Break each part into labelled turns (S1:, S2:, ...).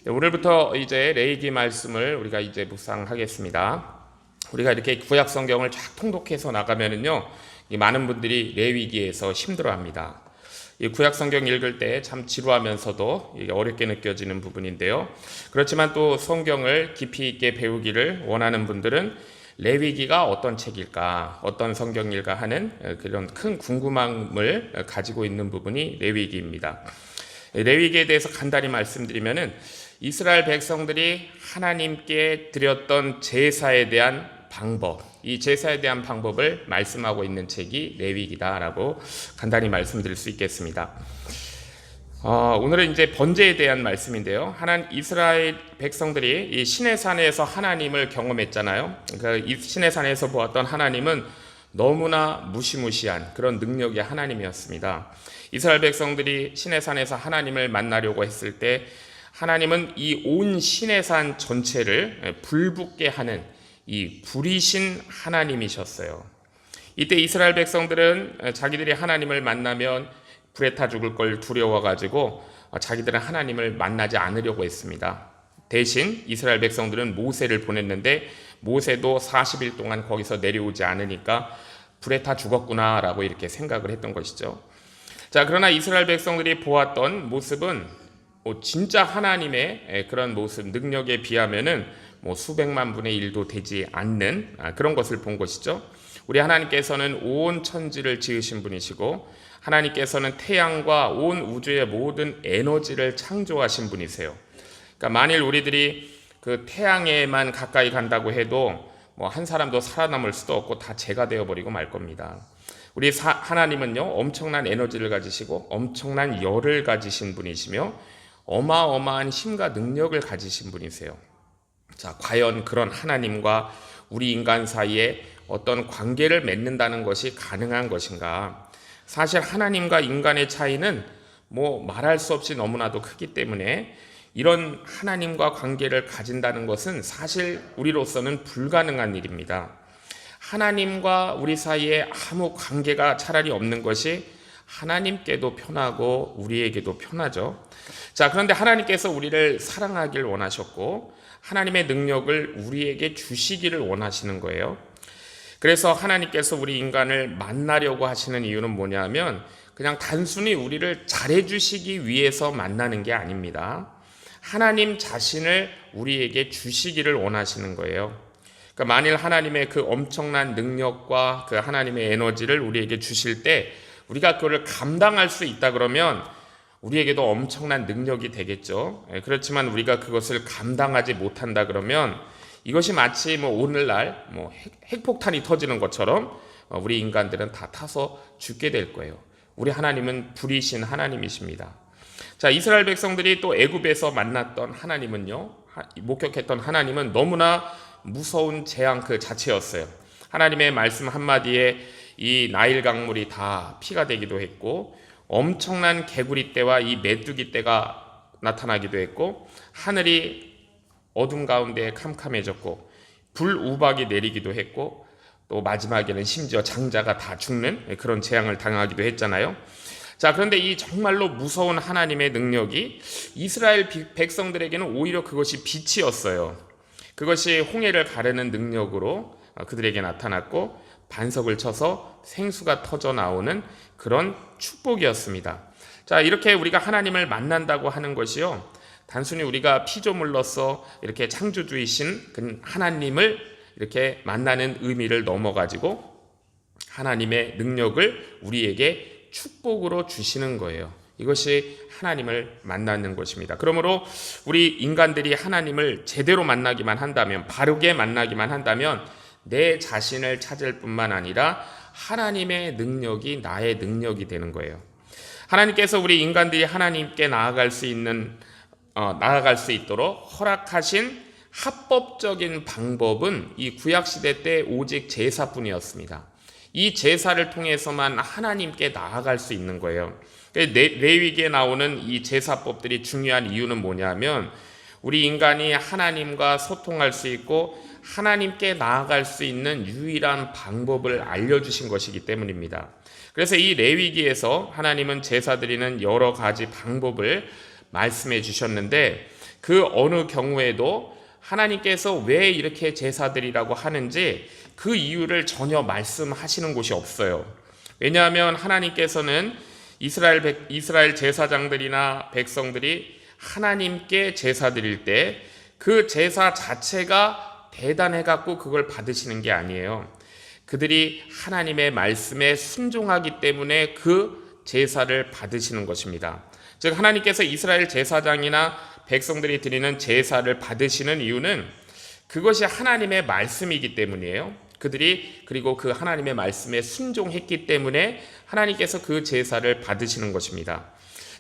S1: 오늘부터 이제 레위기 말씀을 우리가 이제 묵상하겠습니다. 우리가 이렇게 구약 성경을 쫙 통독해서 나가면은요, 많은 분들이 레위기에서 힘들어합니다. 이 구약 성경 읽을 때 참 지루하면서도 이게 어렵게 느껴지는 부분인데요. 그렇지만 또 성경을 깊이 있게 배우기를 원하는 분들은 레위기가 어떤 책일까, 어떤 성경일까 하는 그런 큰 궁금함을 가지고 있는 부분이 레위기입니다. 레위기에 대해서 간단히 말씀드리면은 이스라엘 백성들이 하나님께 드렸던 제사에 대한 방법, 이 제사에 대한 방법을 말씀하고 있는 책이 레위기다라고 간단히 말씀드릴 수 있겠습니다. 오늘은 이제 번제에 대한 말씀인데요. 이스라엘 백성들이 이 시내산에서 하나님을 경험했잖아요. 그러니까 이 시내산에서 보았던 하나님은 너무나 무시무시한 그런 능력의 하나님이었습니다. 이스라엘 백성들이 시내산에서 하나님을 만나려고 했을 때 하나님은 이 온 시내산 전체를 불붙게 하는 이 불이신 하나님이셨어요. 이때 이스라엘 백성들은 자기들이 하나님을 만나면 불에 타 죽을 걸 두려워가지고 자기들은 하나님을 만나지 않으려고 했습니다. 대신 이스라엘 백성들은 모세를 보냈는데 모세도 40일 동안 거기서 내려오지 않으니까 불에 타 죽었구나라고 이렇게 생각을 했던 것이죠. 자, 그러나 이스라엘 백성들이 보았던 모습은 진짜 하나님의 그런 모습, 능력에 비하면은 수백만 분의 1도 되지 않는 그런 것을 본 것이죠. 우리 하나님께서는 온 천지를 지으신 분이시고 하나님께서는 태양과 온 우주의 모든 에너지를 창조하신 분이세요. 그러니까 만일 우리들이 그 태양에만 가까이 간다고 해도 한 사람도 살아남을 수도 없고 다 재가 되어버리고 말 겁니다. 우리 하나님은요, 엄청난 에너지를 가지시고 엄청난 열을 가지신 분이시며 어마어마한 힘과 능력을 가지신 분이세요. 자, 과연 그런 하나님과 우리 인간 사이에 어떤 관계를 맺는다는 것이 가능한 것인가? 사실 하나님과 인간의 차이는 말할 수 없이 너무나도 크기 때문에 이런 하나님과 관계를 가진다는 것은 사실 우리로서는 불가능한 일입니다. 하나님과 우리 사이에 아무 관계가 차라리 없는 것이 하나님께도 편하고 우리에게도 편하죠. 자, 그런데 하나님께서 우리를 사랑하길 원하셨고 하나님의 능력을 우리에게 주시기를 원하시는 거예요. 그래서 하나님께서 우리 인간을 만나려고 하시는 이유는 뭐냐면 그냥 단순히 우리를 잘해주시기 위해서 만나는 게 아닙니다. 하나님 자신을 우리에게 주시기를 원하시는 거예요. 그러니까 만일 하나님의 그 엄청난 능력과 그 하나님의 에너지를 우리에게 주실 때 우리가 그걸 감당할 수 있다 그러면 우리에게도 엄청난 능력이 되겠죠. 그렇지만 우리가 그것을 감당하지 못한다 그러면 이것이 마치 오늘날 핵폭탄이 터지는 것처럼 우리 인간들은 다 타서 죽게 될 거예요. 우리 하나님은 불이신 하나님이십니다. 자, 이스라엘 백성들이 또 애굽에서 만났던 하나님은요, 목격했던 하나님은 너무나 무서운 재앙 그 자체였어요. 하나님의 말씀 한마디에 이 나일 강물이 다 피가 되기도 했고 엄청난 개구리 떼와 이 메뚜기 떼가 나타나기도 했고 하늘이 어둠 가운데 캄캄해졌고 불우박이 내리기도 했고 또 마지막에는 심지어 장자가 다 죽는 그런 재앙을 당하기도 했잖아요. 자, 그런데 이 정말로 무서운 하나님의 능력이 이스라엘 백성들에게는 오히려 그것이 빛이었어요. 그것이 홍해를 가르는 능력으로 그들에게 나타났고 반석을 쳐서 생수가 터져 나오는 그런 축복이었습니다. 자, 이렇게 우리가 하나님을 만난다고 하는 것이요, 단순히 우리가 피조물로서 이렇게 창조주이신 그 하나님을 이렇게 만나는 의미를 넘어가지고 하나님의 능력을 우리에게 축복으로 주시는 거예요. 이것이 하나님을 만나는 것입니다. 그러므로 우리 인간들이 하나님을 제대로 만나기만 한다면, 바르게 만나기만 한다면 내 자신을 찾을 뿐만 아니라 하나님의 능력이 나의 능력이 되는 거예요. 하나님께서 우리 인간들이 하나님께 나아갈 수 있도록 허락하신 합법적인 방법은 이 구약시대 때 오직 제사뿐이었습니다. 이 제사를 통해서만 하나님께 나아갈 수 있는 거예요. 레위기에 나오는 이 제사법들이 중요한 이유는 뭐냐면 우리 인간이 하나님과 소통할 수 있고 하나님께 나아갈 수 있는 유일한 방법을 알려주신 것이기 때문입니다. 그래서 이 레위기에서 하나님은 제사 드리는 여러 가지 방법을 말씀해 주셨는데 그 어느 경우에도 하나님께서 왜 이렇게 제사드리라고 하는지 그 이유를 전혀 말씀하시는 곳이 없어요. 왜냐하면 하나님께서는 이스라엘 제사장들이나 백성들이 하나님께 제사 드릴 때 그 제사 자체가 대단해 갖고 그걸 받으시는 게 아니에요. 그들이 하나님의 말씀에 순종하기 때문에 그 제사를 받으시는 것입니다. 즉 하나님께서 이스라엘 제사장이나 백성들이 드리는 제사를 받으시는 이유는 그것이 하나님의 말씀이기 때문이에요. 그들이 그리고 그 하나님의 말씀에 순종했기 때문에 하나님께서 그 제사를 받으시는 것입니다.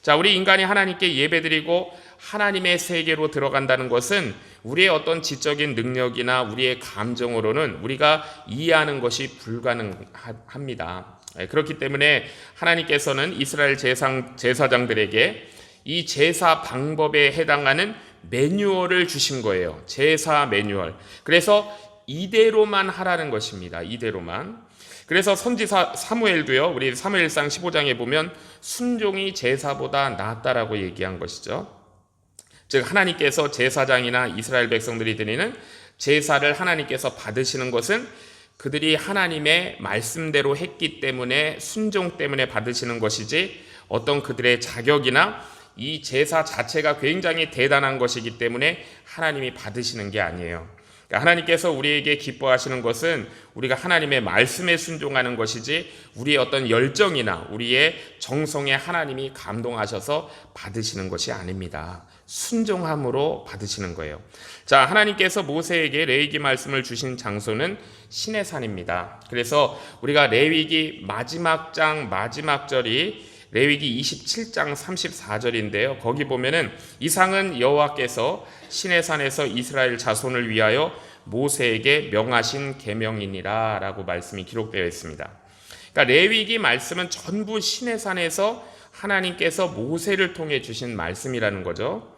S1: 자, 우리 인간이 하나님께 예배드리고 하나님의 세계로 들어간다는 것은 우리의 어떤 지적인 능력이나 우리의 감정으로는 우리가 이해하는 것이 불가능합니다. 그렇기 때문에 하나님께서는 이스라엘 제사장들에게 이 제사 방법에 해당하는 매뉴얼을 주신 거예요. 제사 매뉴얼. 그래서 이대로만 하라는 것입니다. 이대로만. 그래서 선지자 사무엘도요, 우리 사무엘상 15장에 보면 순종이 제사보다 낫다라고 얘기한 것이죠. 즉 하나님께서 제사장이나 이스라엘 백성들이 드리는 제사를 하나님께서 받으시는 것은 그들이 하나님의 말씀대로 했기 때문에 순종 때문에 받으시는 것이지 어떤 그들의 자격이나 이 제사 자체가 굉장히 대단한 것이기 때문에 하나님이 받으시는 게 아니에요. 하나님께서 우리에게 기뻐하시는 것은 우리가 하나님의 말씀에 순종하는 것이지 우리의 어떤 열정이나 우리의 정성에 하나님이 감동하셔서 받으시는 것이 아닙니다. 순종함으로 받으시는 거예요. 자, 하나님께서 모세에게 레위기 말씀을 주신 장소는 시내산입니다. 그래서 우리가 레위기 마지막 장 마지막 절이 레위기 27장 34절인데요. 거기 보면은 이상은 여호와께서 시내산에서 이스라엘 자손을 위하여 모세에게 명하신 계명이니라 라고 말씀이 기록되어 있습니다. 그러니까 레위기 말씀은 전부 시내산에서 하나님께서 모세를 통해 주신 말씀이라는 거죠.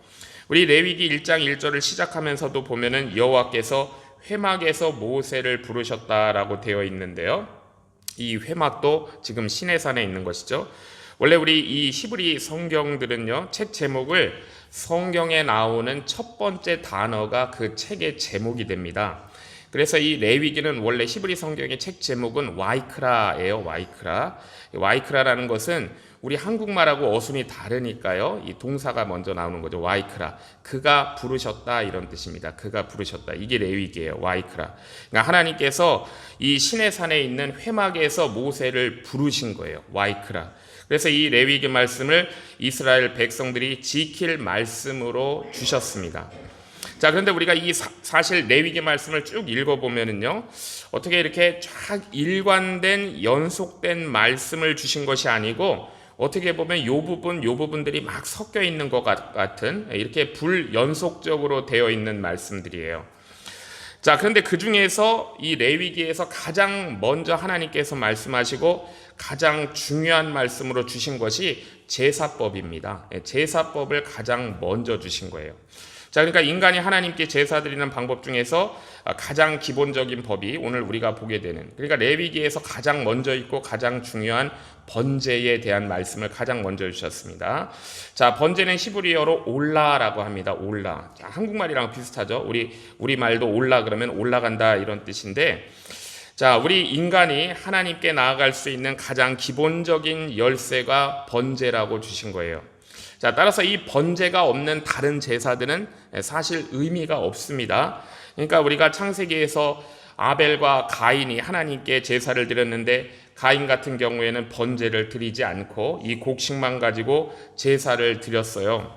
S1: 우리 레위기 1장 1절을 시작하면서도 보면은 여호와께서 회막에서 모세를 부르셨다라고 되어 있는데요. 이 회막도 지금 시내산에 있는 것이죠. 원래 우리 이 히브리 성경들은요, 책 제목을 성경에 나오는 첫 번째 단어가 그 책의 제목이 됩니다. 그래서 이 레위기는 원래 히브리 성경의 책 제목은 와이크라예요. 와이크라. 와이크라라는 것은 우리 한국말하고 어순이 다르니까요, 이 동사가 먼저 나오는 거죠. 와이크라. 그가 부르셨다 이런 뜻입니다. 그가 부르셨다. 이게 레위기예요. 와이크라. 그러니까 하나님께서 이 시내산에 있는 회막에서 모세를 부르신 거예요. 와이크라. 그래서 이 레위기 말씀을 이스라엘 백성들이 지킬 말씀으로 주셨습니다. 자, 그런데 우리가 이 사실 레위기 말씀을 쭉 읽어보면은요, 어떻게 이렇게 쫙 일관된 연속된 말씀을 주신 것이 아니고 어떻게 보면 요 부분들이 막 섞여 있는 것 같은 이렇게 불연속적으로 되어 있는 말씀들이에요. 자, 그런데 그 중에서 이 레위기에서 가장 먼저 하나님께서 말씀하시고 가장 중요한 말씀으로 주신 것이 제사법입니다. 제사법을 가장 먼저 주신 거예요. 자, 그러니까 인간이 하나님께 제사 드리는 방법 중에서 가장 기본적인 법이 오늘 우리가 보게 되는, 그러니까 레위기에서 가장 먼저 있고 가장 중요한 번제에 대한 말씀을 가장 먼저 주셨습니다. 자, 번제는 히브리어로 올라라고 합니다. 올라. 자, 한국말이랑 비슷하죠. 우리 말도 올라 그러면 올라간다 이런 뜻인데, 자, 우리 인간이 하나님께 나아갈 수 있는 가장 기본적인 열쇠가 번제라고 주신 거예요. 자, 따라서 이 번제가 없는 다른 제사들은 사실 의미가 없습니다. 그러니까 우리가 창세기에서 아벨과 가인이 하나님께 제사를 드렸는데 가인 같은 경우에는 번제를 드리지 않고 이 곡식만 가지고 제사를 드렸어요.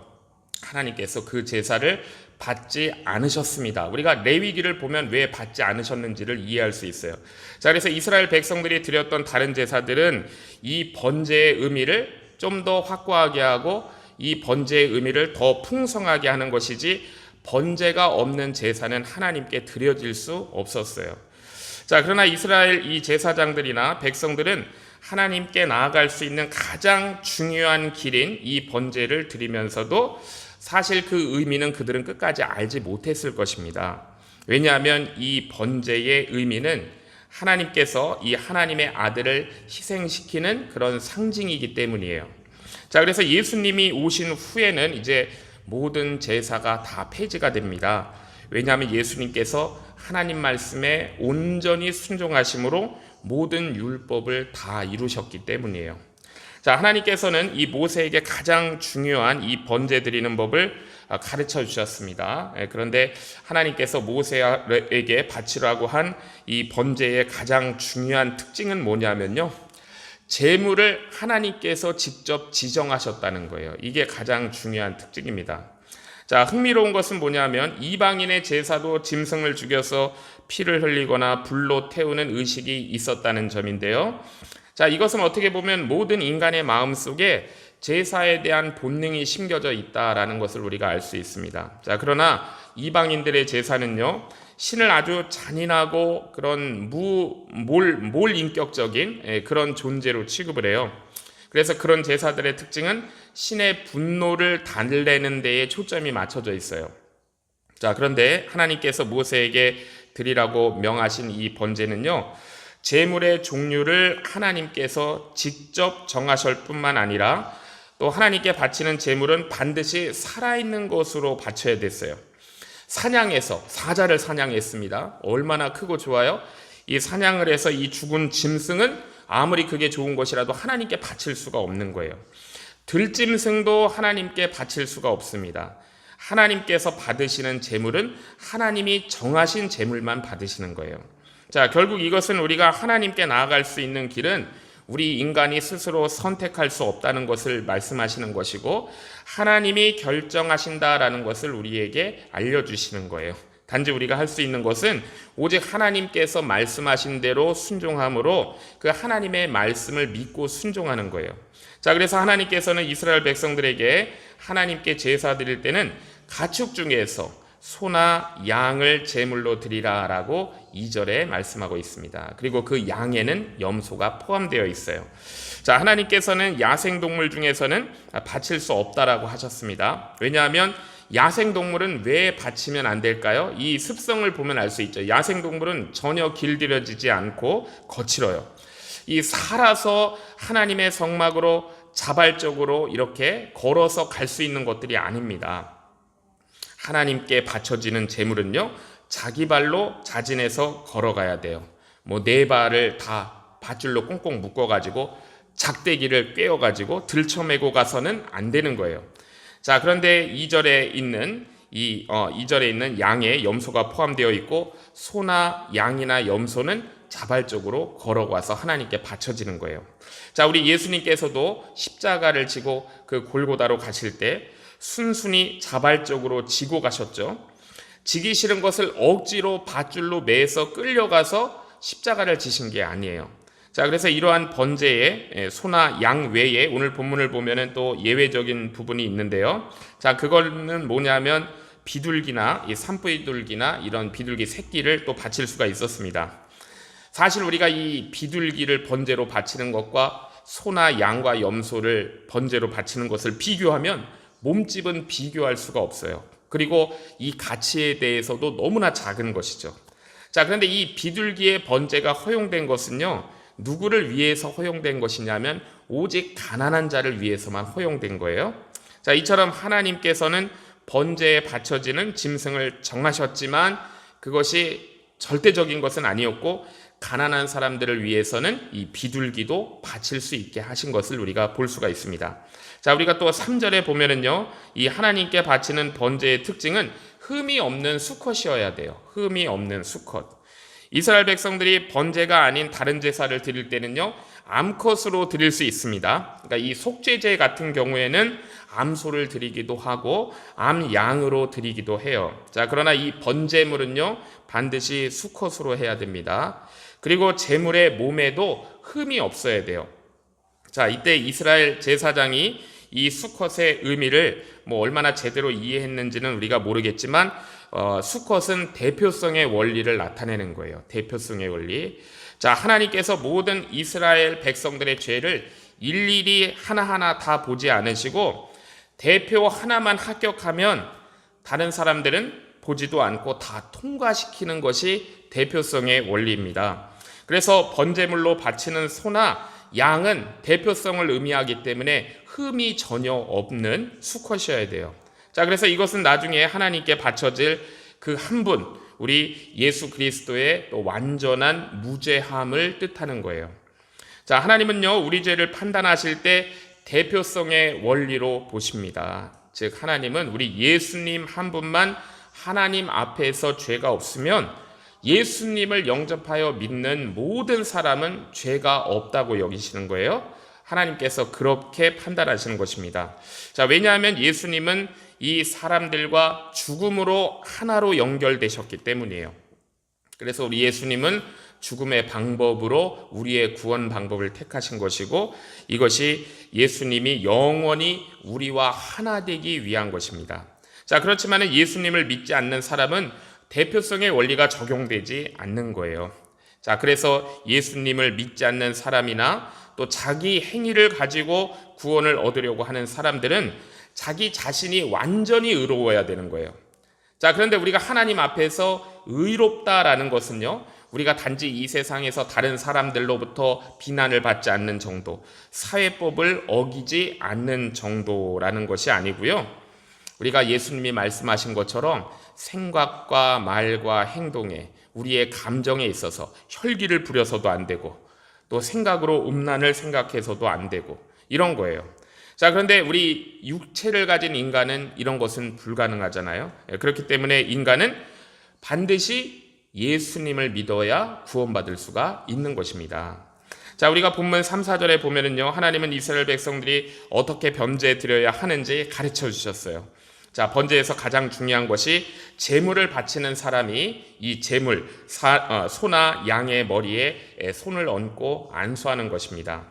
S1: 하나님께서 그 제사를 받지 않으셨습니다. 우리가 레위기를 보면 왜 받지 않으셨는지를 이해할 수 있어요. 자, 그래서 이스라엘 백성들이 드렸던 다른 제사들은 이 번제의 의미를 좀 더 확고하게 하고 이 번제의 의미를 더 풍성하게 하는 것이지 번제가 없는 제사는 하나님께 드려질 수 없었어요. 자, 그러나 이스라엘 이 제사장들이나 백성들은 하나님께 나아갈 수 있는 가장 중요한 길인 이 번제를 드리면서도 사실 그 의미는 그들은 끝까지 알지 못했을 것입니다. 왜냐하면 이 번제의 의미는 하나님께서 이 하나님의 아들을 희생시키는 그런 상징이기 때문이에요. 자, 그래서 예수님이 오신 후에는 이제 모든 제사가 다 폐지가 됩니다. 왜냐하면 예수님께서 하나님 말씀에 온전히 순종하심으로 모든 율법을 다 이루셨기 때문이에요. 자, 하나님께서는 이 모세에게 가장 중요한 이 번제 드리는 법을 가르쳐 주셨습니다. 그런데 하나님께서 모세에게 바치라고 한 이 번제의 가장 중요한 특징은 뭐냐면요, 제물을 하나님께서 직접 지정하셨다는 거예요. 이게 가장 중요한 특징입니다. 자, 흥미로운 것은 뭐냐면 이방인의 제사도 짐승을 죽여서 피를 흘리거나 불로 태우는 의식이 있었다는 점인데요. 자, 이것은 어떻게 보면 모든 인간의 마음속에 제사에 대한 본능이 심겨져 있다라는 것을 우리가 알 수 있습니다. 자, 그러나 이방인들의 제사는요, 신을 아주 잔인하고 그런 몰인격적인 그런 존재로 취급을 해요. 그래서 그런 제사들의 특징은 신의 분노를 달래는 데에 초점이 맞춰져 있어요. 자, 그런데 하나님께서 모세에게 드리라고 명하신 이 번제는요, 제물의 종류를 하나님께서 직접 정하실 뿐만 아니라 또 하나님께 바치는 제물은 반드시 살아있는 것으로 바쳐야 됐어요. 사자를 사냥했습니다. 얼마나 크고 좋아요? 이 사냥을 해서 이 죽은 짐승은 아무리 그게 좋은 것이라도 하나님께 바칠 수가 없는 거예요. 들짐승도 하나님께 바칠 수가 없습니다. 하나님께서 받으시는 제물은 하나님이 정하신 제물만 받으시는 거예요. 자, 결국 이것은 우리가 하나님께 나아갈 수 있는 길은 우리 인간이 스스로 선택할 수 없다는 것을 말씀하시는 것이고, 하나님이 결정하신다라는 것을 우리에게 알려주시는 거예요. 단지 우리가 할 수 있는 것은 오직 하나님께서 말씀하신 대로 순종함으로 그 하나님의 말씀을 믿고 순종하는 거예요. 자, 그래서 하나님께서는 이스라엘 백성들에게 하나님께 제사 드릴 때는 가축 중에서 소나 양을 제물로 드리라라고 2절에 말씀하고 있습니다. 그리고 그 양에는 염소가 포함되어 있어요. 자, 하나님께서는 야생동물 중에서는 바칠 수 없다라고 하셨습니다. 왜냐하면 야생동물은 왜 바치면 안 될까요? 이 습성을 보면 알 수 있죠. 야생동물은 전혀 길들여지지 않고 거칠어요. 이 살아서 하나님의 성막으로 자발적으로 이렇게 걸어서 갈 수 있는 것들이 아닙니다. 하나님께 바쳐지는 제물은요, 자기 발로 자진해서 걸어가야 돼요. 네 발을 다 밧줄로 꽁꽁 묶어가지고 작대기를 꿰어가지고 들쳐매고 가서는 안 되는 거예요. 자, 그런데 2절에 있는 2절에 있는 양에 염소가 포함되어 있고, 소나 양이나 염소는 자발적으로 걸어가서 하나님께 바쳐지는 거예요. 자, 우리 예수님께서도 십자가를 지고 그 골고다로 가실 때 순순히 자발적으로 지고 가셨죠. 지기 싫은 것을 억지로 밧줄로 매서 끌려가서 십자가를 지신 게 아니에요. 자, 그래서 이러한 번제에 소나 양 외에 오늘 본문을 보면은 또 예외적인 부분이 있는데요. 자, 그거는 뭐냐면 비둘기나 이 산비둘기나 이런 비둘기 새끼를 또 바칠 수가 있었습니다. 사실 우리가 이 비둘기를 번제로 바치는 것과 소나 양과 염소를 번제로 바치는 것을 비교하면 몸집은 비교할 수가 없어요. 그리고 이 가치에 대해서도 너무나 작은 것이죠. 자, 그런데 이 비둘기의 번제가 허용된 것은요, 누구를 위해서 허용된 것이냐면 오직 가난한 자를 위해서만 허용된 거예요. 자, 이처럼 하나님께서는 번제에 바쳐지는 짐승을 정하셨지만 그것이 절대적인 것은 아니었고, 가난한 사람들을 위해서는 이 비둘기도 바칠 수 있게 하신 것을 우리가 볼 수가 있습니다. 자, 우리가 또 3절에 보면은요, 이 하나님께 바치는 번제의 특징은 흠이 없는 수컷이어야 돼요. 흠이 없는 수컷. 이스라엘 백성들이 번제가 아닌 다른 제사를 드릴 때는요, 암컷으로 드릴 수 있습니다. 그러니까 이 속죄제 같은 경우에는 암소를 드리기도 하고 암양으로 드리기도 해요. 자, 그러나 이 번제물은요, 반드시 수컷으로 해야 됩니다. 그리고 제물의 몸에도 흠이 없어야 돼요. 자, 이때 이스라엘 제사장이 이 수컷의 의미를 얼마나 제대로 이해했는지는 우리가 모르겠지만 수컷은 대표성의 원리를 나타내는 거예요. 대표성의 원리. 자, 하나님께서 모든 이스라엘 백성들의 죄를 일일이 하나하나 다 보지 않으시고 대표 하나만 합격하면 다른 사람들은 보지도 않고 다 통과시키는 것이 대표성의 원리입니다. 그래서 번제물로 바치는 소나 양은 대표성을 의미하기 때문에 흠이 전혀 없는 수컷이어야 돼요. 자, 그래서 이것은 나중에 하나님께 바쳐질 그 한 분, 우리 예수 그리스도의 또 완전한 무죄함을 뜻하는 거예요. 자, 하나님은요, 우리 죄를 판단하실 때 대표성의 원리로 보십니다. 즉, 하나님은 우리 예수님 한 분만 하나님 앞에서 죄가 없으면 예수님을 영접하여 믿는 모든 사람은 죄가 없다고 여기시는 거예요. 하나님께서 그렇게 판단하시는 것입니다. 자, 왜냐하면 예수님은 이 사람들과 죽음으로 하나로 연결되셨기 때문이에요. 그래서 우리 예수님은 죽음의 방법으로 우리의 구원 방법을 택하신 것이고, 이것이 예수님이 영원히 우리와 하나 되기 위한 것입니다. 자, 그렇지만 예수님을 믿지 않는 사람은 대표성의 원리가 적용되지 않는 거예요. 자, 그래서 예수님을 믿지 않는 사람이나 또 자기 행위를 가지고 구원을 얻으려고 하는 사람들은 자기 자신이 완전히 의로워야 되는 거예요. 자, 그런데 우리가 하나님 앞에서 의롭다라는 것은요, 우리가 단지 이 세상에서 다른 사람들로부터 비난을 받지 않는 정도, 사회법을 어기지 않는 정도라는 것이 아니고요. 우리가 예수님이 말씀하신 것처럼 생각과 말과 행동에, 우리의 감정에 있어서 혈기를 부려서도 안 되고, 또 생각으로 음란을 생각해서도 안 되고, 이런 거예요. 자, 그런데 우리 육체를 가진 인간은 이런 것은 불가능하잖아요. 그렇기 때문에 인간은 반드시 예수님을 믿어야 구원받을 수가 있는 것입니다. 자, 우리가 본문 3, 4절에 보면은요, 하나님은 이스라엘 백성들이 어떻게 번제 드려야 하는지 가르쳐 주셨어요. 자, 번제에서 가장 중요한 것이 제물을 바치는 사람이 이 제물, 소나 양의 머리에 손을 얹고 안수하는 것입니다.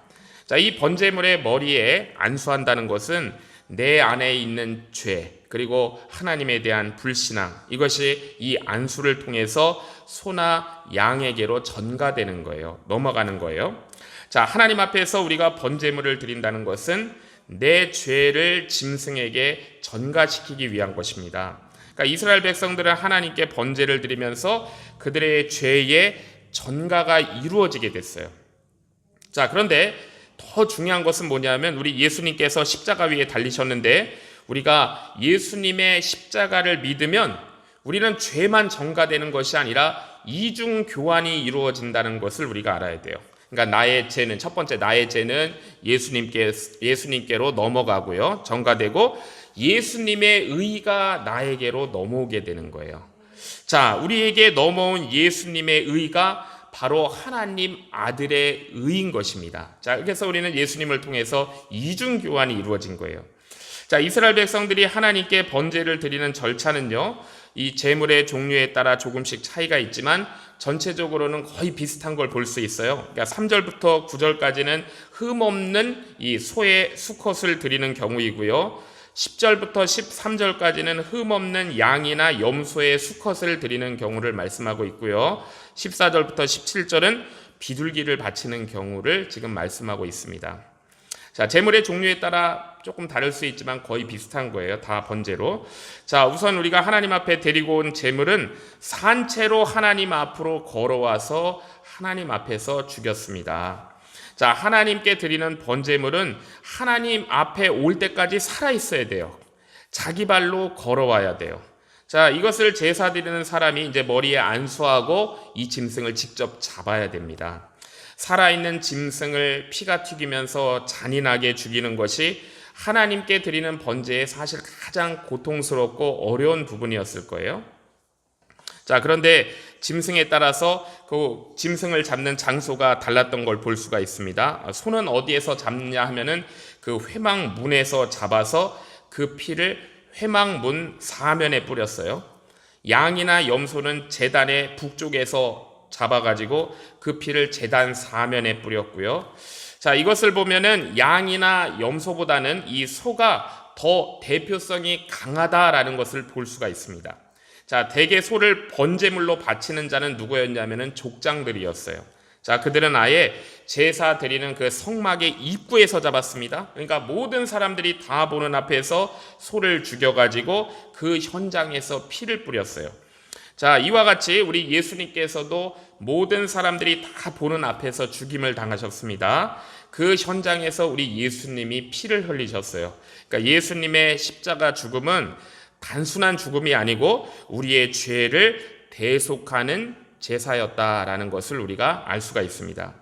S1: 자, 이 번제물의 머리에 안수한다는 것은 내 안에 있는 죄, 그리고 하나님에 대한 불신앙, 이것이 이 안수를 통해서 소나 양에게로 전가되는 거예요. 넘어가는 거예요. 자, 하나님 앞에서 우리가 번제물을 드린다는 것은 내 죄를 짐승에게 전가시키기 위한 것입니다. 그러니까 이스라엘 백성들은 하나님께 번제를 드리면서 그들의 죄의 전가가 이루어지게 됐어요. 자, 그런데 더 중요한 것은 뭐냐면 우리 예수님께서 십자가 위에 달리셨는데 우리가 예수님의 십자가를 믿으면 우리는 죄만 전가되는 것이 아니라 이중 교환이 이루어진다는 것을 우리가 알아야 돼요. 그러니까 나의 죄는, 첫 번째 나의 죄는 예수님께로 넘어가고요, 전가되고 예수님의 의가 나에게로 넘어오게 되는 거예요. 자, 우리에게 넘어온 예수님의 의가 바로 하나님 아들의 의인 것입니다. 자, 그래서 우리는 예수님을 통해서 이중 교환이 이루어진 거예요. 자, 이스라엘 백성들이 하나님께 번제를 드리는 절차는요, 이 제물의 종류에 따라 조금씩 차이가 있지만 전체적으로는 거의 비슷한 걸 볼 수 있어요. 그러니까 3절부터 9절까지는 흠없는 이 소의 수컷을 드리는 경우이고요. 10절부터 13절까지는 흠없는 양이나 염소의 수컷을 드리는 경우를 말씀하고 있고요. 14절부터 17절은 비둘기를 바치는 경우를 지금 말씀하고 있습니다. 자, 제물의 종류에 따라 조금 다를 수 있지만 거의 비슷한 거예요. 다 번제로. 자, 우선 우리가 하나님 앞에 데리고 온 제물은 산채로 하나님 앞으로 걸어와서 하나님 앞에서 죽였습니다. 자, 하나님께 드리는 번제물은 하나님 앞에 올 때까지 살아 있어야 돼요. 자기 발로 걸어와야 돼요. 자, 이것을 제사 드리는 사람이 이제 머리에 안수하고 이 짐승을 직접 잡아야 됩니다. 살아있는 짐승을 피가 튀기면서 잔인하게 죽이는 것이 하나님께 드리는 번제의 사실 가장 고통스럽고 어려운 부분이었을 거예요. 자, 그런데 짐승에 따라서 그 짐승을 잡는 장소가 달랐던 걸 볼 수가 있습니다. 소는 어디에서 잡냐 하면은 그 회막문에서 잡아서 그 피를 회막문 사면에 뿌렸어요. 양이나 염소는 제단의 북쪽에서 잡아가지고 그 피를 제단 사면에 뿌렸고요. 자, 이것을 보면은 양이나 염소보다는 이 소가 더 대표성이 강하다라는 것을 볼 수가 있습니다. 자, 대개 소를 번제물로 바치는 자는 누구였냐면은 족장들이었어요. 자, 그들은 아예 제사 드리는 그 성막의 입구에서 잡았습니다. 그러니까 모든 사람들이 다 보는 앞에서 소를 죽여가지고 그 현장에서 피를 뿌렸어요. 자, 이와 같이 우리 예수님께서도 모든 사람들이 다 보는 앞에서 죽임을 당하셨습니다. 그 현장에서 우리 예수님이 피를 흘리셨어요. 그러니까 예수님의 십자가 죽음은 단순한 죽음이 아니고 우리의 죄를 대속하는 제사였다라는 것을 우리가 알 수가 있습니다.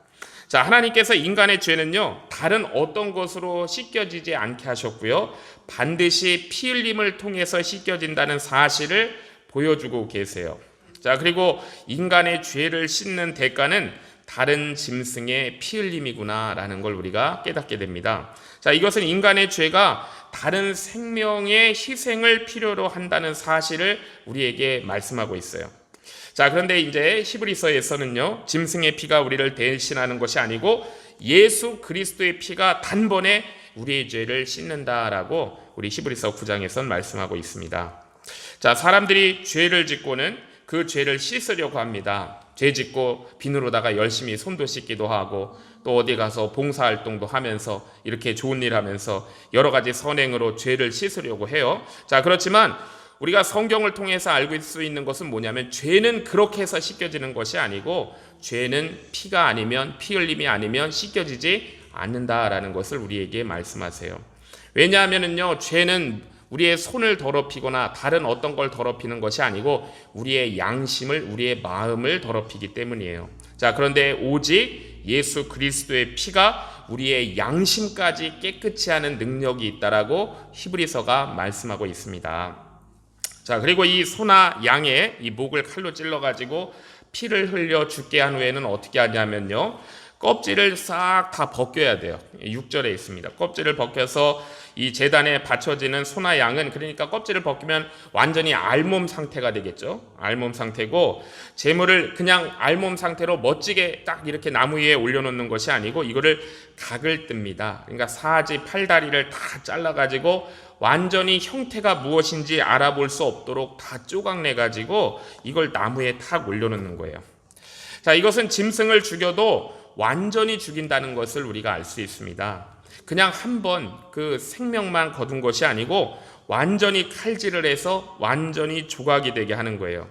S1: 자, 하나님께서 인간의 죄는요, 다른 어떤 것으로 씻겨지지 않게 하셨고요, 반드시 피 흘림을 통해서 씻겨진다는 사실을 보여주고 계세요. 자, 그리고 인간의 죄를 씻는 대가는 다른 짐승의 피 흘림이구나라는 걸 우리가 깨닫게 됩니다. 자, 이것은 인간의 죄가 다른 생명의 희생을 필요로 한다는 사실을 우리에게 말씀하고 있어요. 자, 그런데 이제 히브리서에서는요, 짐승의 피가 우리를 대신하는 것이 아니고 예수 그리스도의 피가 단번에 우리의 죄를 씻는다라고 우리 히브리서 9장에서는 말씀하고 있습니다. 자, 사람들이 죄를 짓고는 그 죄를 씻으려고 합니다. 죄 짓고 비누로다가 열심히 손도 씻기도 하고 또 어디 가서 봉사활동도 하면서 이렇게 좋은 일 하면서 여러 가지 선행으로 죄를 씻으려고 해요. 자, 그렇지만 우리가 성경을 통해서 알고 있을 수 있는 것은 뭐냐면 죄는 그렇게 해서 씻겨지는 것이 아니고 죄는 피가 아니면 피 흘림이 아니면 씻겨지지 않는다라는 것을 우리에게 말씀하세요. 왜냐하면요, 죄는 우리의 손을 더럽히거나 다른 어떤 걸 더럽히는 것이 아니고 우리의 양심을, 우리의 마음을 더럽히기 때문이에요. 자, 그런데 오직 예수 그리스도의 피가 우리의 양심까지 깨끗이 하는 능력이 있다라고 히브리서가 말씀하고 있습니다. 자, 그리고 이 소나 양의 이 목을 칼로 찔러가지고 피를 흘려 죽게 한 후에는 어떻게 하냐면요, 껍질을 싹 다 벗겨야 돼요. 6절에 있습니다. 껍질을 벗겨서 이 제단에 바쳐지는 소나 양은, 그러니까 껍질을 벗기면 완전히 알몸 상태가 되겠죠. 알몸 상태고, 제물을 그냥 알몸 상태로 멋지게 딱 이렇게 나무 위에 올려놓는 것이 아니고 이거를 각을 뜹니다. 그러니까 사지 팔다리를 다 잘라가지고 완전히 형태가 무엇인지 알아볼 수 없도록 다 쪼각내가지고 이걸 나무에 탁 올려놓는 거예요. 자, 이것은 짐승을 죽여도 완전히 죽인다는 것을 우리가 알 수 있습니다. 그냥 한 번 그 생명만 거둔 것이 아니고 완전히 칼질을 해서 완전히 조각이 되게 하는 거예요.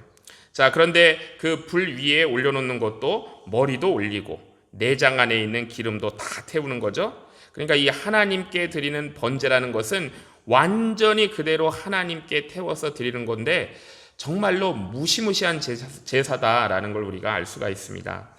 S1: 자, 그런데 그 불 위에 올려놓는 것도 머리도 올리고 내장 안에 있는 기름도 다 태우는 거죠. 그러니까 이 하나님께 드리는 번제라는 것은 완전히 그대로 하나님께 태워서 드리는 건데 정말로 무시무시한 제사다라는 걸 우리가 알 수가 있습니다.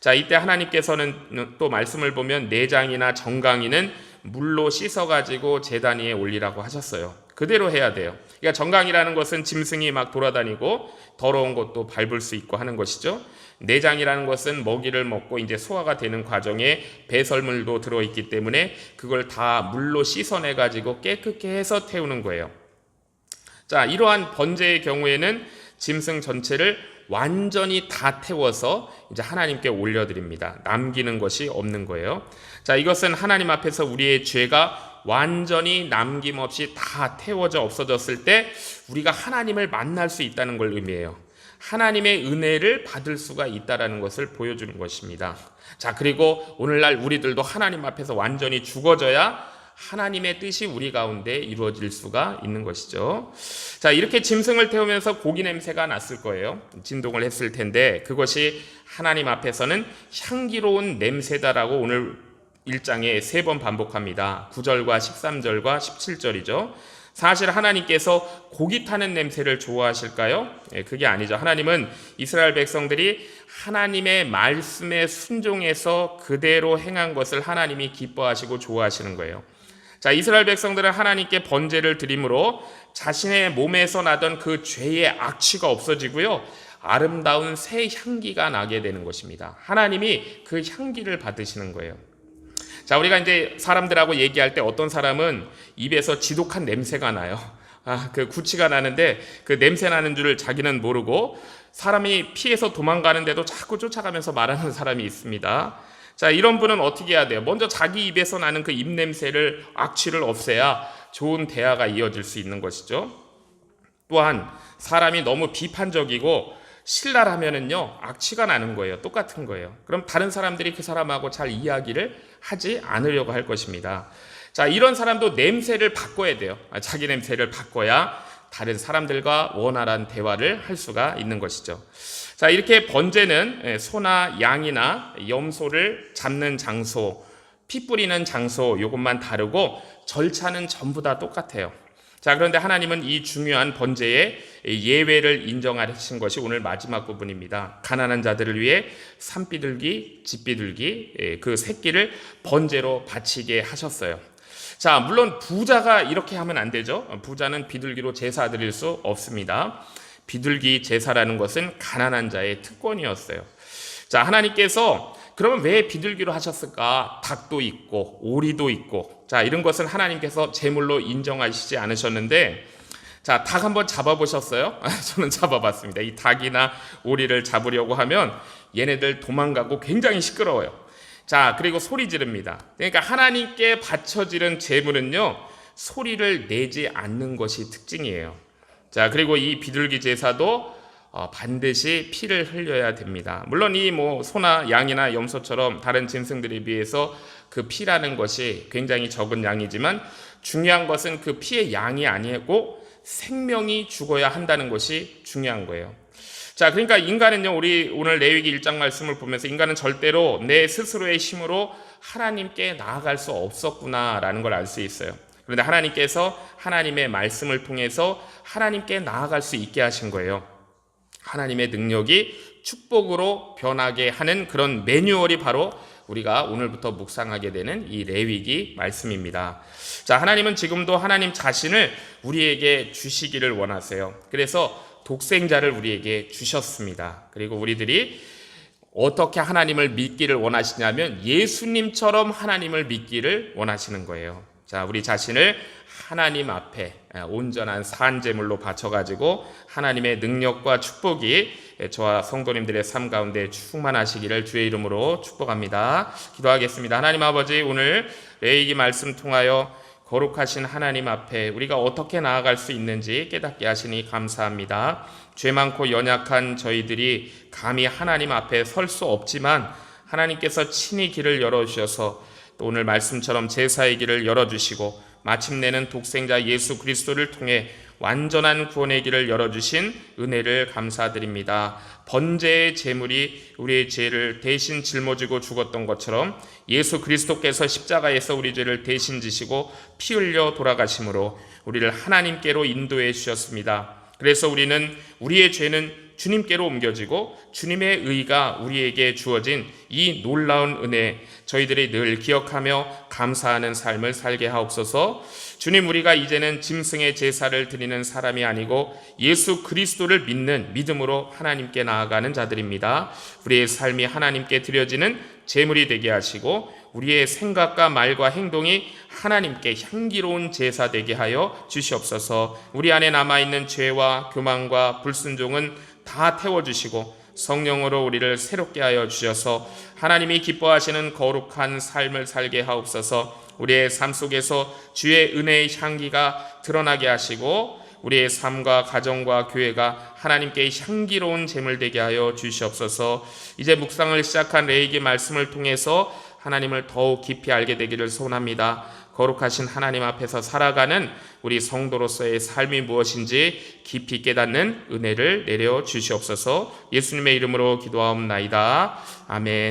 S1: 자, 이때 하나님께서는 또 말씀을 보면 내장이나 정강이는 물로 씻어가지고 제단 위에 올리라고 하셨어요. 그대로 해야 돼요. 그러니까 정강이라는 것은 짐승이 막 돌아다니고 더러운 것도 밟을 수 있고 하는 것이죠. 내장이라는 것은 먹이를 먹고 이제 소화가 되는 과정에 배설물도 들어있기 때문에 그걸 다 물로 씻어내가지고 깨끗게 해서 태우는 거예요. 자, 이러한 번제의 경우에는 짐승 전체를 완전히 다 태워서 이제 하나님께 올려드립니다. 남기는 것이 없는 거예요. 자, 이것은 하나님 앞에서 우리의 죄가 완전히 남김없이 다 태워져 없어졌을 때 우리가 하나님을 만날 수 있다는 걸 의미해요. 하나님의 은혜를 받을 수가 있다는 것을 보여주는 것입니다. 자, 그리고 오늘날 우리들도 하나님 앞에서 완전히 죽어져야 하나님의 뜻이 우리 가운데 이루어질 수가 있는 것이죠. 자, 이렇게 짐승을 태우면서 고기 냄새가 났을 거예요. 진동을 했을 텐데 그것이 하나님 앞에서는 향기로운 냄새다라고 오늘 1장에 3번 반복합니다. 9절과 13절과 17절이죠. 사실 하나님께서 고기 타는 냄새를 좋아하실까요? 그게 아니죠. 하나님은 이스라엘 백성들이 하나님의 말씀에 순종해서 그대로 행한 것을 하나님이 기뻐하시고 좋아하시는 거예요. 자, 이스라엘 백성들은 하나님께 번제를 드림으로 자신의 몸에서 나던 그 죄의 악취가 없어지고요, 아름다운 새 향기가 나게 되는 것입니다. 하나님이 그 향기를 받으시는 거예요. 자, 우리가 이제 사람들하고 얘기할 때 어떤 사람은 입에서 지독한 냄새가 나요. 그 구취가 나는데 그 냄새 나는 줄을 자기는 모르고 사람이 피해서 도망가는데도 자꾸 쫓아가면서 말하는 사람이 있습니다. 자, 이런 분은 어떻게 해야 돼요? 먼저 자기 입에서 나는 그 입냄새를, 악취를 없애야 좋은 대화가 이어질 수 있는 것이죠. 또한 사람이 너무 비판적이고 신랄하면은요, 악취가 나는 거예요. 똑같은 거예요. 그럼 다른 사람들이 그 사람하고 잘 이야기를 하지 않으려고 할 것입니다. 자, 이런 사람도 냄새를 바꿔야 돼요. 자기 냄새를 바꿔야 다른 사람들과 원활한 대화를 할 수가 있는 것이죠. 자, 이렇게 번제는 소나 양이나 염소를 잡는 장소, 피 뿌리는 장소 요것만 다르고 절차는 전부 다 똑같아요. 자, 그런데 하나님은 이 중요한 번제의 예외를 인정하신 것이 오늘 마지막 부분입니다. 가난한 자들을 위해 산비둘기, 집비둘기 그 새끼를 번제로 바치게 하셨어요. 자, 물론 부자가 이렇게 하면 안 되죠. 부자는 비둘기로 제사 드릴 수 없습니다. 비둘기 제사라는 것은 가난한 자의 특권이었어요. 자, 하나님께서 그러면 왜 비둘기로 하셨을까? 닭도 있고 오리도 있고, 자, 이런 것은 하나님께서 제물로 인정하시지 않으셨는데, 자, 닭 한번 잡아보셨어요? 저는 잡아봤습니다. 이 닭이나 오리를 잡으려고 하면 얘네들 도망가고 굉장히 시끄러워요. 자, 그리고 소리 지릅니다. 그러니까 하나님께 바쳐지는 제물은요, 소리를 내지 않는 것이 특징이에요. 자, 그리고 이 비둘기 제사도 반드시 피를 흘려야 됩니다. 물론 이 소나 양이나 염소처럼 다른 짐승들에 비해서 그 피라는 것이 굉장히 적은 양이지만 중요한 것은 그 피의 양이 아니고 생명이 죽어야 한다는 것이 중요한 거예요. 자, 그러니까 인간은요, 우리 오늘 레위기 1장 말씀을 보면서 인간은 절대로 내 스스로의 힘으로 하나님께 나아갈 수 없었구나라는 걸 알 수 있어요. 그런데 하나님께서 하나님의 말씀을 통해서 하나님께 나아갈 수 있게 하신 거예요. 하나님의 능력이 축복으로 변하게 하는 그런 매뉴얼이 바로 우리가 오늘부터 묵상하게 되는 이 레위기 말씀입니다. 자, 하나님은 지금도 하나님 자신을 우리에게 주시기를 원하세요. 그래서 독생자를 우리에게 주셨습니다. 그리고 우리들이 어떻게 하나님을 믿기를 원하시냐면 예수님처럼 하나님을 믿기를 원하시는 거예요. 자, 우리 자신을 하나님 앞에 온전한 산제물로 바쳐가지고 하나님의 능력과 축복이 저와 성도님들의 삶 가운데 충만하시기를 주의 이름으로 축복합니다. 기도하겠습니다. 하나님 아버지, 오늘 레위기 말씀 통하여 거룩하신 하나님 앞에 우리가 어떻게 나아갈 수 있는지 깨닫게 하시니 감사합니다. 죄 많고 연약한 저희들이 감히 하나님 앞에 설 수 없지만 하나님께서 친히 길을 열어주셔서 또 오늘 말씀처럼 제사의 길을 열어주시고 마침내는 독생자 예수 그리스도를 통해 완전한 구원의 길을 열어주신 은혜를 감사드립니다. 번제의 제물이 우리의 죄를 대신 짊어지고 죽었던 것처럼 예수 그리스도께서 십자가에서 우리 죄를 대신 지시고 피 흘려 돌아가심으로 우리를 하나님께로 인도해 주셨습니다. 그래서 우리는 우리의 죄는 주님께로 옮겨지고 주님의 의가 우리에게 주어진 이 놀라운 은혜 저희들이 늘 기억하며 감사하는 삶을 살게 하옵소서. 주님, 우리가 이제는 짐승의 제사를 드리는 사람이 아니고 예수 그리스도를 믿는 믿음으로 하나님께 나아가는 자들입니다. 우리의 삶이 하나님께 드려지는 제물이 되게 하시고 우리의 생각과 말과 행동이 하나님께 향기로운 제사 되게 하여 주시옵소서. 우리 안에 남아있는 죄와 교만과 불순종은 다 태워주시고 성령으로 우리를 새롭게 하여 주셔서 하나님이 기뻐하시는 거룩한 삶을 살게 하옵소서. 우리의 삶 속에서 주의 은혜의 향기가 드러나게 하시고 우리의 삶과 가정과 교회가 하나님께 향기로운 제물 되게 하여 주시옵소서. 이제 묵상을 시작한 레위기 말씀을 통해서 하나님을 더욱 깊이 알게 되기를 소원합니다. 거룩하신 하나님 앞에서 살아가는 우리 성도로서의 삶이 무엇인지 깊이 깨닫는 은혜를 내려 주시옵소서. 예수님의 이름으로 기도하옵나이다. 아멘.